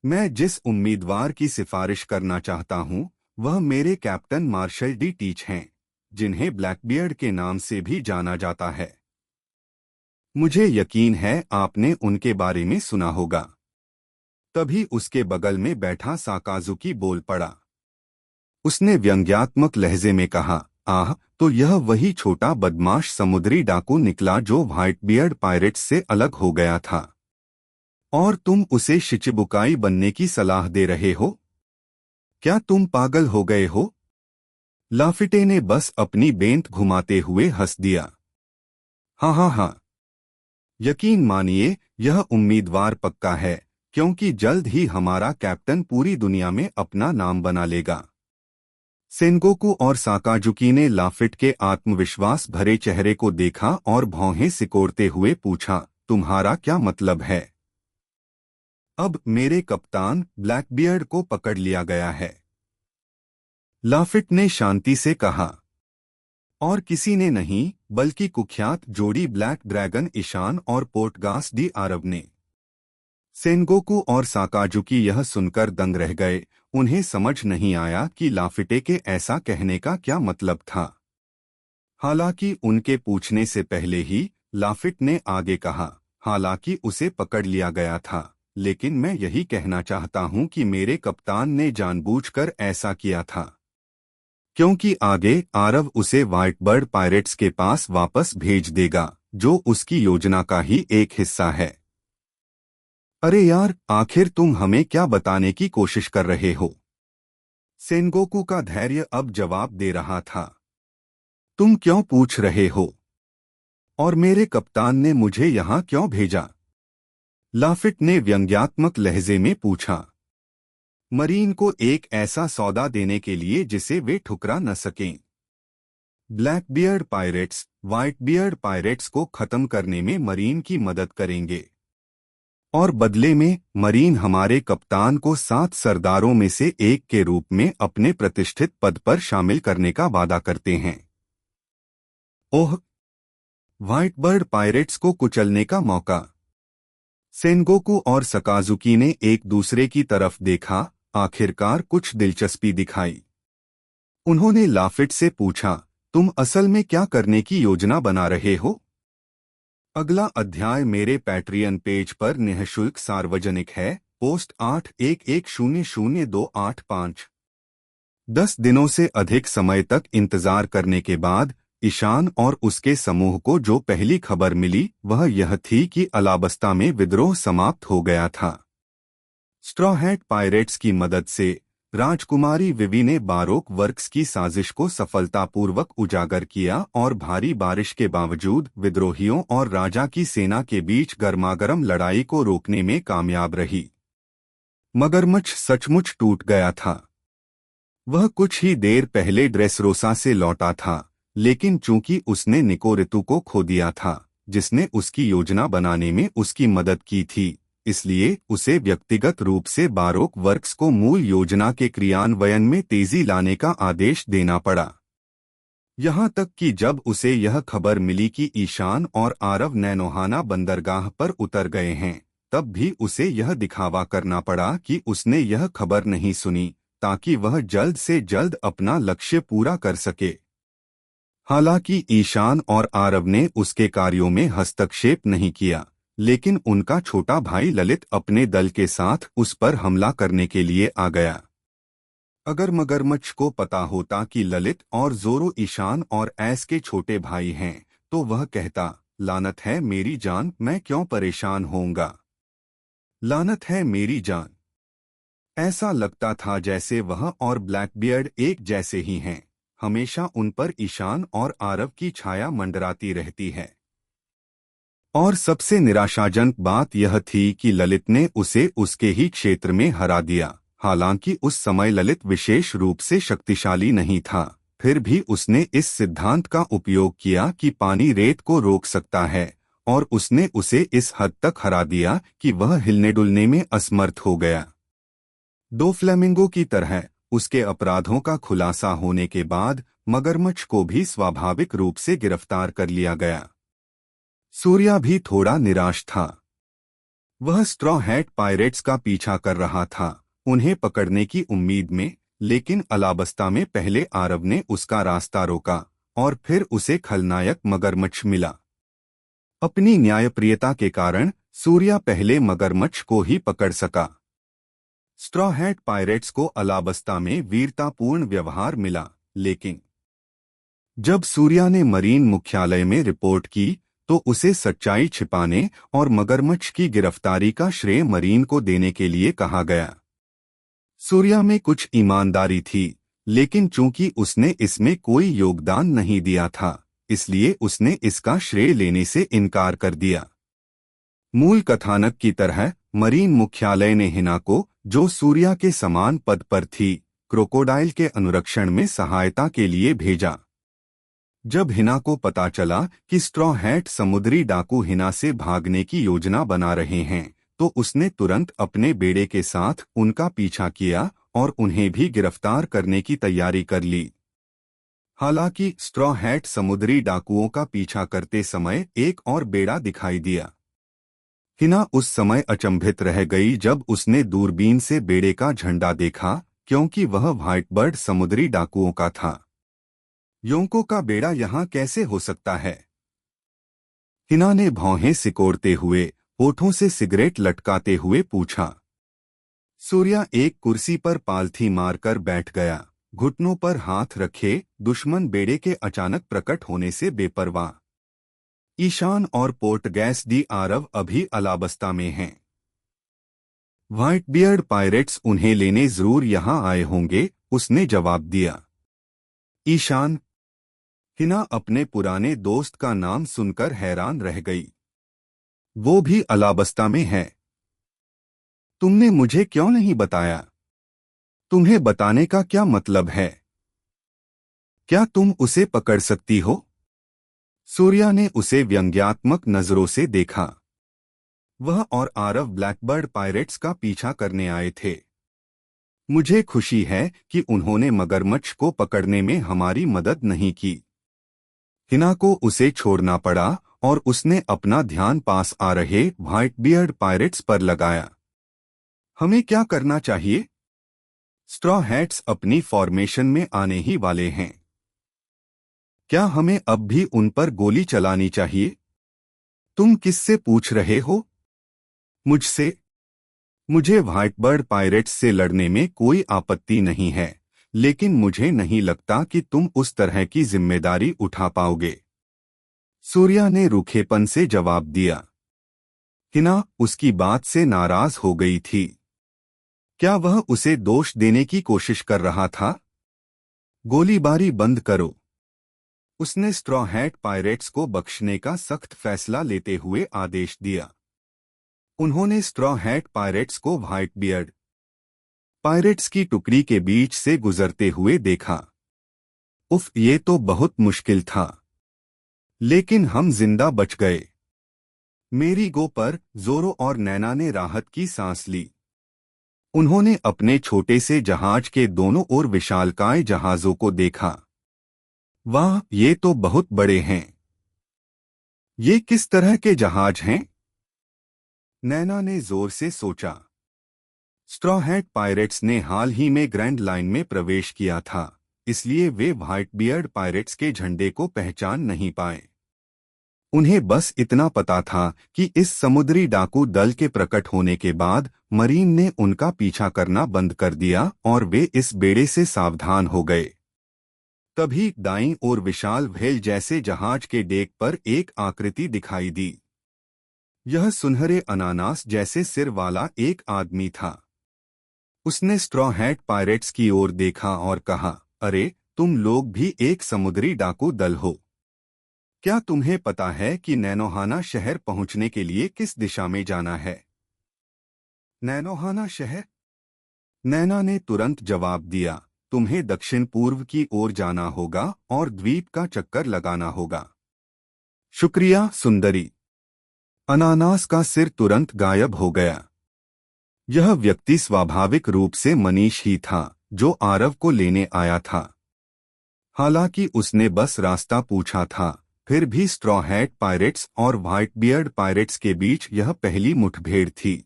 मैं जिस उम्मीदवार की सिफारिश करना चाहता हूं, वह मेरे कैप्टन मार्शल डी टीच हैं, जिन्हें ब्लैकबियर्ड के नाम से भी जाना जाता है। मुझे यकीन है आपने उनके बारे में सुना होगा। तभी उसके बगल में बैठा साकाजुकी बोल पड़ा। उसने व्यंग्यात्मक लहजे में कहा, आह, तो यह वही छोटा बदमाश समुद्री डाकू निकला जो व्हाइटबियर्ड पायरेट्स से अलग हो गया था। और तुम उसे शिचिबुकाई बनने की सलाह दे रहे हो? क्या तुम पागल हो गए हो? लाफिटे ने बस अपनी बेंत घुमाते हुए हंस दिया। हाँ हाँ हाँ, यकीन मानिए, यह उम्मीदवार पक्का है, क्योंकि जल्द ही हमारा कैप्टन पूरी दुनिया में अपना नाम बना लेगा। सेनगोकू और साकाजुकी ने लाफिट के आत्मविश्वास भरे चेहरे को देखा और भौहें सिकोड़ते हुए पूछा, तुम्हारा क्या मतलब है? अब मेरे कप्तान ब्लैकबियर्ड को पकड़ लिया गया है, लाफिट ने शांति से कहा। और किसी ने नहीं, बल्कि कुख्यात जोड़ी ब्लैक ड्रैगन ईशान और पोर्टगास डी आरब ने। सेनगोकू और साकाजुकी यह सुनकर दंग रह गए। उन्हें समझ नहीं आया कि लाफिटे के ऐसा कहने का क्या मतलब था। हालांकि उनके पूछने से पहले ही लाफिट ने आगे कहा, हालांकि उसे पकड़ लिया गया था, लेकिन मैं यही कहना चाहता हूं कि मेरे कप्तान ने जानबूझकर ऐसा किया था, क्योंकि आगे आरव उसे व्हाइटबर्ड पायरेट्स के पास वापस भेज देगा, जो उसकी योजना का ही एक हिस्सा है। अरे यार, आखिर तुम हमें क्या बताने की कोशिश कर रहे हो? सेनगोकू का धैर्य अब जवाब दे रहा था। तुम क्यों पूछ रहे हो? और मेरे कप्तान ने मुझे यहां क्यों भेजा? लाफिट ने व्यंग्यात्मक लहजे में पूछा। मरीन को एक ऐसा सौदा देने के लिए जिसे वे ठुकरा न सकें। ब्लैकबियर्ड पायरेट्स व्हाइटबियर्ड पायरेट्स को खत्म करने में मरीन की मदद करेंगे, और बदले में मरीन हमारे कप्तान को 7 सरदारों में से एक के रूप में अपने प्रतिष्ठित पद पर शामिल करने का वादा करते हैं। ओह, व्हाइटबर्ड पायरेट्स को कुचलने का मौका। सेनगोकू और सकाजुकी ने एक दूसरे की तरफ देखा, आखिरकार कुछ दिलचस्पी दिखाई। उन्होंने लाफिट से पूछा, तुम असल में क्या करने की योजना बना रहे हो? अगला अध्याय मेरे पैट्रियन पेज पर निःशुल्क सार्वजनिक है। पोस्ट 81100285। 10 दिनों से अधिक समय तक इंतजार करने के बाद ईशान और उसके समूह को जो पहली खबर मिली वह यह थी कि अलाबस्ता में विद्रोह समाप्त हो गया था। स्ट्रॉ हैट पायरेट्स की मदद से राजकुमारी विवी ने बारोक वर्क्स की साजिश को सफलतापूर्वक उजागर किया और भारी बारिश के बावजूद विद्रोहियों और राजा की सेना के बीच गर्मागर्म लड़ाई को रोकने में कामयाब रही। मगरमच्छ सचमुच टूट गया था। वह कुछ ही देर पहले ड्रेसरोसा से लौटा था, लेकिन चूंकि उसने निकोरितु को खो दिया था, जिसने उसकी योजना बनाने में उसकी मदद की थी, इसलिए उसे व्यक्तिगत रूप से बारोक वर्क्स को मूल योजना के क्रियान्वयन में तेजी लाने का आदेश देना पड़ा। यहाँ तक कि जब उसे यह खबर मिली कि ईशान और आरव नैनोहाना बंदरगाह पर उतर गए हैं, तब भी उसे यह दिखावा करना पड़ा कि उसने यह खबर नहीं सुनी, ताकि वह जल्द से जल्द अपना लक्ष्य पूरा कर सके। हालांकि ईशान और आरव ने उसके कार्यों में हस्तक्षेप नहीं किया, लेकिन उनका छोटा भाई ललित अपने दल के साथ उस पर हमला करने के लिए आ गया। अगर मगरमच्छ को पता होता कि ललित और जोरो ईशान और ऐस के छोटे भाई हैं, तो वह कहता, लानत है मेरी जान, मैं क्यों परेशान होऊंगा। लानत है मेरी जान। ऐसा लगता था जैसे वह और ब्लैकबियर्ड एक जैसे ही हैं। हमेशा उन पर ईशान और आरव की छाया मंडराती रहती है। और सबसे निराशाजनक बात यह थी कि ललित ने उसे उसके ही क्षेत्र में हरा दिया। हालांकि उस समय ललित विशेष रूप से शक्तिशाली नहीं था, फिर भी उसने इस सिद्धांत का उपयोग किया कि पानी रेत को रोक सकता है, और उसने उसे इस हद तक हरा दिया कि वह हिलने डुलने में असमर्थ हो गया। दो फ्लेमिंगो की तरह उसके अपराधों का खुलासा होने के बाद मगरमच्छ को भी स्वाभाविक रूप से गिरफ्तार कर लिया गया। सूर्या भी थोड़ा निराश था। वह स्ट्रॉ हैट पायरेट्स का पीछा कर रहा था, उन्हें पकड़ने की उम्मीद में, लेकिन अलाबस्ता में पहले आरव ने उसका रास्ता रोका और फिर उसे खलनायक मगरमच्छ मिला। अपनी न्यायप्रियता के कारण सूर्या पहले मगरमच्छ को ही पकड़ सका। स्ट्रॉ हैट पायरेट्स को अलाबस्ता में वीरतापूर्ण व्यवहार मिला, लेकिन जब सूर्या ने मरीन मुख्यालय में रिपोर्ट की, तो उसे सच्चाई छिपाने और मगरमच्छ की गिरफ्तारी का श्रेय मरीन को देने के लिए कहा गया। सूर्या में कुछ ईमानदारी थी, लेकिन चूंकि उसने इसमें कोई योगदान नहीं दिया था, इसलिए उसने इसका श्रेय लेने से इनकार कर दिया। मूल कथानक की तरह मरीन मुख्यालय ने हिना को, जो सूर्या के समान पद पर थी, क्रोकोडाइल के अनुरक्षण में सहायता के लिए भेजा। जब हिना को पता चला कि स्ट्रॉ हैट समुद्री डाकू हिना से भागने की योजना बना रहे हैं, तो उसने तुरंत अपने बेड़े के साथ उनका पीछा किया और उन्हें भी गिरफ्तार करने की तैयारी कर ली। हालांकि स्ट्रॉ हैट समुद्री डाकुओं का पीछा करते समय एक और बेड़ा दिखाई दिया। हिना उस समय अचंभित रह गई जब उसने दूरबीन से बेड़े का झंडा देखा, क्योंकि वह व्हाइटबर्ड समुद्री डाकुओं का था। योंको का बेड़ा यहाँ कैसे हो सकता है? हिना ने भौहें सिकोड़ते हुए, होठों से सिगरेट लटकाते हुए पूछा। सूर्या एक कुर्सी पर पालथी मारकर बैठ गया, घुटनों पर हाथ रखे, दुश्मन बेड़े के अचानक प्रकट होने से बेपरवाह। ईशान और पोर्टगैस डी आरव अभी अलाबस्ता में हैं। व्हाइटबियर्ड पायरेट्स उन्हें लेने जरूर यहाँ आए होंगे, उसने जवाब दिया। ईशान। हिना अपने पुराने दोस्त का नाम सुनकर हैरान रह गई। वो भी अलाबस्ता में है। तुमने मुझे क्यों नहीं बताया? तुम्हें बताने का क्या मतलब है? क्या तुम उसे पकड़ सकती हो? सूर्या ने उसे व्यंग्यात्मक नजरों से देखा। वह और आरव ब्लैकबर्ड पायरेट्स का पीछा करने आए थे। मुझे खुशी है कि उन्होंने मगरमच्छ को पकड़ने में हमारी मदद नहीं की। हिना को उसे छोड़ना पड़ा और उसने अपना ध्यान पास आ रहे व्हाइटबियर्ड पायरेट्स पर लगाया। हमें क्या करना चाहिए? स्ट्रॉ हैट्स अपनी फॉर्मेशन में आने ही वाले हैं। क्या हमें अब भी उन पर गोली चलानी चाहिए? तुम किससे पूछ रहे हो? मुझसे। मुझे व्हाइटबर्ड पायरेट्स से लड़ने में कोई आपत्ति नहीं है, लेकिन मुझे नहीं लगता कि तुम उस तरह की जिम्मेदारी उठा पाओगे। सूर्या ने रूखेपन से जवाब दिया। हिना उसकी बात से नाराज हो गई थी। क्या वह उसे दोष देने की कोशिश कर रहा था? गोलीबारी बंद करो। उसने स्ट्रॉ हैट पायरेट्स को बख्शने का सख्त फैसला लेते हुए आदेश दिया। उन्होंने स्ट्रॉ हैट पायरेट्स को व्हाइटबियर्ड पायरेट्स की टुकड़ी के बीच से गुजरते हुए देखा। उफ, ये तो बहुत मुश्किल था, लेकिन हम जिंदा बच गए। मेरी गो पर जोरो और नैना ने राहत की सांस ली। उन्होंने अपने छोटे से जहाज के दोनों ओर विशालकाय जहाजों को देखा। वाह, ये तो बहुत बड़े हैं। ये किस तरह के जहाज हैं? नैना ने जोर से सोचा। स्ट्रॉ हैट पायरेट्स ने हाल ही में ग्रैंड लाइन में प्रवेश किया था, इसलिए वे व्हाइट बियर्ड पायरेट्स के झंडे को पहचान नहीं पाए। उन्हें बस इतना पता था कि इस समुद्री डाकू दल के प्रकट होने के बाद मरीन ने उनका पीछा करना बंद कर दिया और वे इस बेड़े से सावधान हो गए। तभी दाईं ओर विशाल व्हेल जैसे जहाज के डेक पर एक आकृति दिखाई दी। यह सुनहरे अनानास जैसे सिर वाला एक आदमी था। उसने स्ट्रॉ हैट पायरेट्स की ओर देखा और कहा, अरे, तुम लोग भी एक समुद्री डाकू दल हो। क्या तुम्हें पता है कि नैनोहाना शहर पहुंचने के लिए किस दिशा में जाना है? नैनोहाना शहर? नैना ने तुरंत जवाब दिया, तुम्हें दक्षिण पूर्व की ओर जाना होगा और द्वीप का चक्कर लगाना होगा। शुक्रिया सुंदरी। अनानास का सिर तुरंत गायब हो गया। यह व्यक्ति स्वाभाविक रूप से मनीष ही था, जो आरव को लेने आया था। हालांकि उसने बस रास्ता पूछा था, फिर भी स्ट्रॉ हैट पायरेट्स और व्हाइट बियर्ड पायरेट्स के बीच यह पहली मुठभेड़ थी।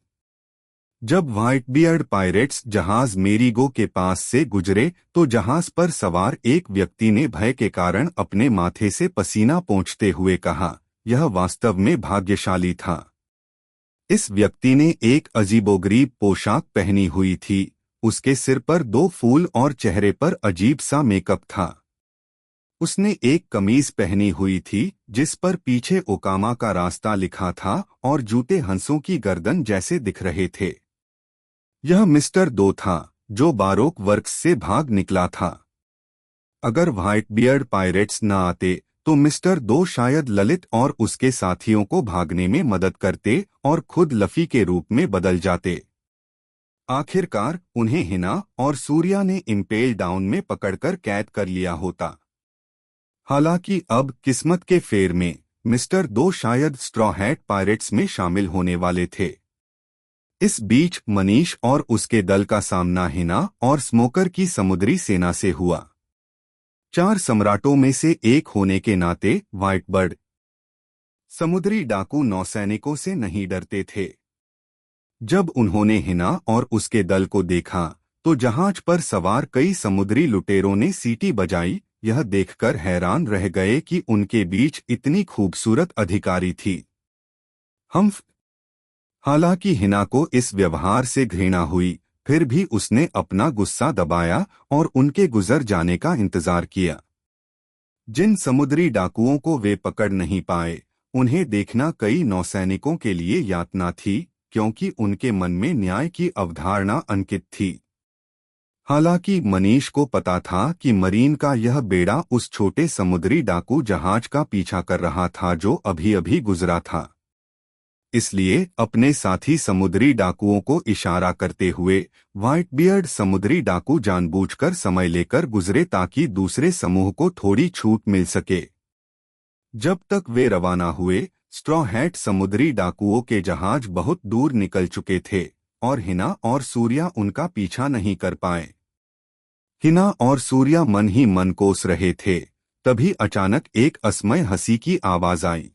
जब व्हाइट बियर्ड पायरेट्स जहाज मेरीगो के पास से गुजरे तो जहाज पर सवार एक व्यक्ति ने भय के कारण अपने माथे से पसीना पोंछते हुए कहा, यह वास्तव में भाग्यशाली था। इस व्यक्ति ने एक अजीबोगरीब पोशाक पहनी हुई थी। उसके सिर पर 2 फूल और चेहरे पर अजीब सा मेकअप था। उसने एक कमीज पहनी हुई थी जिस पर पीछे ओकामा का रास्ता लिखा था और जूते हंसों की गर्दन जैसे दिख रहे थे। यह मिस्टर 2 था, जो बारोक वर्क्स से भाग निकला था। अगर व्हाइट बियर्ड पायरेट्स न आते तो मिस्टर 2 शायद ललित और उसके साथियों को भागने में मदद करते और खुद लफी के रूप में बदल जाते। आखिरकार उन्हें हिना और सूर्या ने इम्पेल डाउन में पकड़कर कैद कर लिया होता। हालांकि अब किस्मत के फेर में मिस्टर 2 शायद स्ट्रॉ हैट पायरेट्स में शामिल होने वाले थे। इस बीच मनीष और उसके दल का सामना हिना और स्मोकर की समुद्री सेना से हुआ। 4 सम्राटों में से एक होने के नाते व्हाइट बर्ड समुद्री डाकू नौसैनिकों से नहीं डरते थे। जब उन्होंने हिना और उसके दल को देखा तो जहाज पर सवार कई समुद्री लुटेरों ने सीटी बजाई, यह देखकर हैरान रह गए कि उनके बीच इतनी खूबसूरत अधिकारी थी। हालांकि हिना को इस व्यवहार से घृणा हुई, फिर भी उसने अपना गुस्सा दबाया और उनके गुजर जाने का इंतजार किया। जिन समुद्री डाकुओं को वे पकड़ नहीं पाए, उन्हें देखना कई नौसैनिकों के लिए यातना थी, क्योंकि उनके मन में न्याय की अवधारणा अंकित थी। हालांकि मनीष को पता था कि मरीन का यह बेड़ा उस छोटे समुद्री डाकू जहाज का पीछा कर रहा था जो अभी अभी गुजरा था। इसलिए अपने साथी समुद्री डाकुओं को इशारा करते हुए व्हाइट बियर्ड समुद्री डाकू जानबूझकर समय लेकर गुजरे ताकि दूसरे समूह को थोड़ी छूट मिल सके। जब तक वे रवाना हुए, स्ट्रॉ हैट समुद्री डाकुओं के जहाज बहुत दूर निकल चुके थे और हिना और सूर्या उनका पीछा नहीं कर पाए। हिना और सूर्या मन ही मन कोस रहे थे, तभी अचानक एक असमय हंसी की आवाज आई।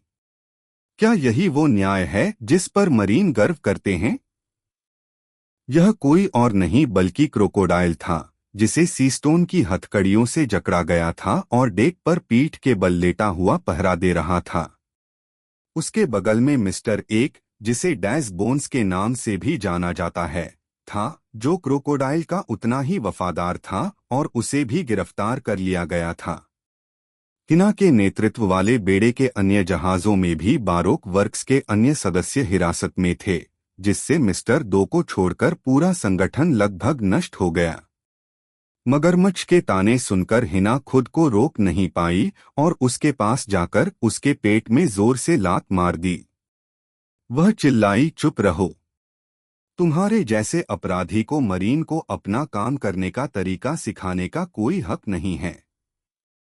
क्या यही वो न्याय है जिस पर मरीन गर्व करते हैं? यह कोई और नहीं बल्कि क्रोकोडाइल था, जिसे सीस्टोन की हथकड़ियों से जकड़ा गया था और डेक पर पीठ के बल लेटा हुआ पहरा दे रहा था। उसके बगल में मिस्टर 1, जिसे डैश बोन्स के नाम से भी जाना जाता है, था, जो क्रोकोडाइल का उतना ही वफादार था और उसे भी गिरफ्तार कर लिया गया था। हिना के नेतृत्व वाले बेड़े के अन्य जहाजों में भी बारोक वर्क्स के अन्य सदस्य हिरासत में थे, जिससे मिस्टर 2 को छोड़कर पूरा संगठन लगभग नष्ट हो गया। मगरमच्छ के ताने सुनकर हिना खुद को रोक नहीं पाई और उसके पास जाकर उसके पेट में जोर से लात मार दी। वह चिल्लाई, चुप रहो। तुम्हारे जैसे अपराधी को मरीन को अपना काम करने का तरीका सिखाने का कोई हक नहीं है।